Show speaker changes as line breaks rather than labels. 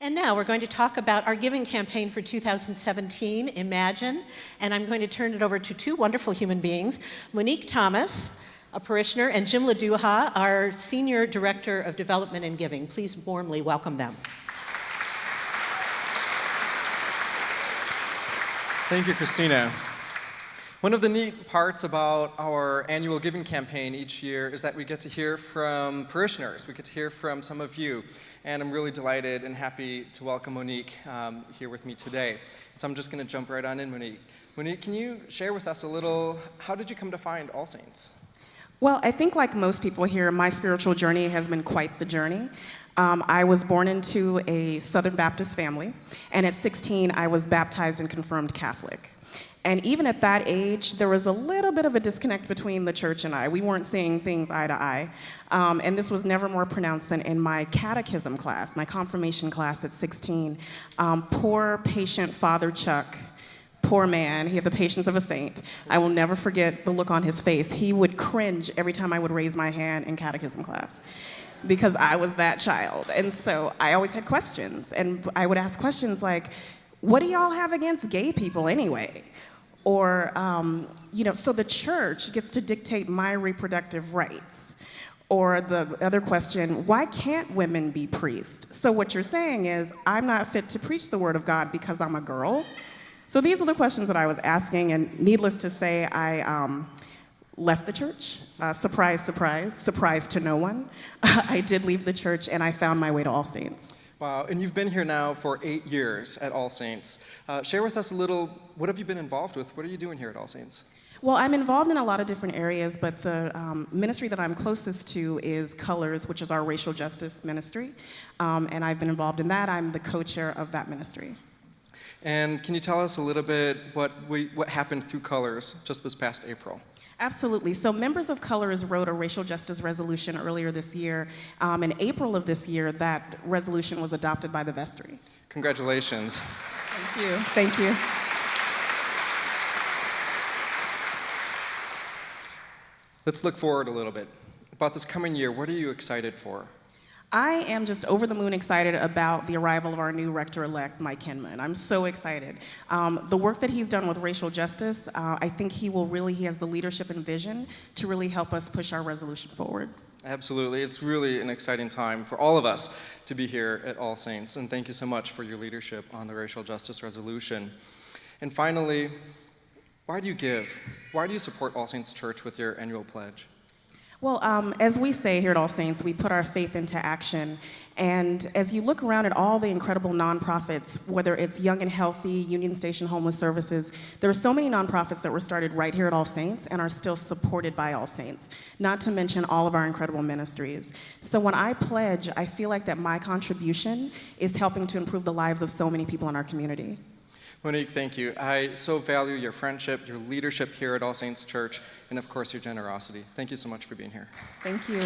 And now we're going to talk about our giving campaign for 2017, Imagine, and I'm going to turn it over to two wonderful human beings, Monique Thomas, a parishioner, and Jim LaDuha, our Senior Director of Development and Giving. Please warmly welcome them.
Thank you, Christina. One of the neat parts about our annual giving campaign each year is that we get to hear from parishioners. We get to hear from some of you. And I'm really delighted and happy to welcome Monique here with me today. So I'm just going to jump right on in, Monique. Monique, can you share with us a little, how did you come to find All Saints?
Well, I think like most people here, my spiritual journey has been quite the journey. I was born into a Southern Baptist family, and at 16, I was baptized and confirmed Catholic. And even at that age, there was a little bit of a disconnect between the church and I. We weren't seeing things eye to eye. And this was never more pronounced than in my catechism class, my confirmation class at 16. Poor, patient Father Chuck, poor man, he had the patience of a saint. I will never forget the look on his face. He would cringe every time I would raise my hand in catechism class, because I was that child. And so I always had questions. And I would ask questions like, what do y'all have against gay people anyway? Or, so the church gets to dictate my reproductive rights. Or the other question, why can't women be priests? So what you're saying is, I'm not fit to preach the word of God because I'm a girl? So these are the questions that I was asking, and needless to say, I left the church. Surprise, surprise, surprise to no one. I did leave the church, and I found my way to All Saints.
Wow, and you've been here now for 8 years at All Saints. Share with us a little, what have you been involved with? What are you doing here at All Saints?
Well, I'm involved in a lot of different areas, but the ministry that I'm closest to is Colors, which is our racial justice ministry. And I've been involved in that. I'm the co-chair of that ministry.
And can you tell us a little bit what happened through Colors just this past April?
Absolutely. So members of Colors wrote a racial justice resolution earlier this year. In April of this year, that resolution was adopted by the vestry.
Congratulations.
Thank you. Thank you.
Let's look forward a little bit. About this coming year, what are you excited for?
I am just over the moon excited about the arrival of our new rector-elect, Mike Hinman. I'm so excited. The work that he's done with racial justice, I think he has the leadership and vision to really help us push our resolution forward.
Absolutely. It's really an exciting time for all of us to be here at All Saints. And thank you so much for your leadership on the racial justice resolution. And finally, why do you give? Why do you support All Saints Church with your annual pledge?
Well, as we say here at All Saints, we put our faith into action. And as you look around at all the incredible nonprofits, whether it's Young and Healthy, Union Station Homeless Services, there are so many nonprofits that were started right here at All Saints and are still supported by All Saints, not to mention all of our incredible ministries. So when I pledge, I feel like that my contribution is helping to improve the lives of so many people in our community.
Monique, thank you. I so value your friendship, your leadership here at All Saints Church, and of course your generosity. Thank you so much for being here.
Thank you.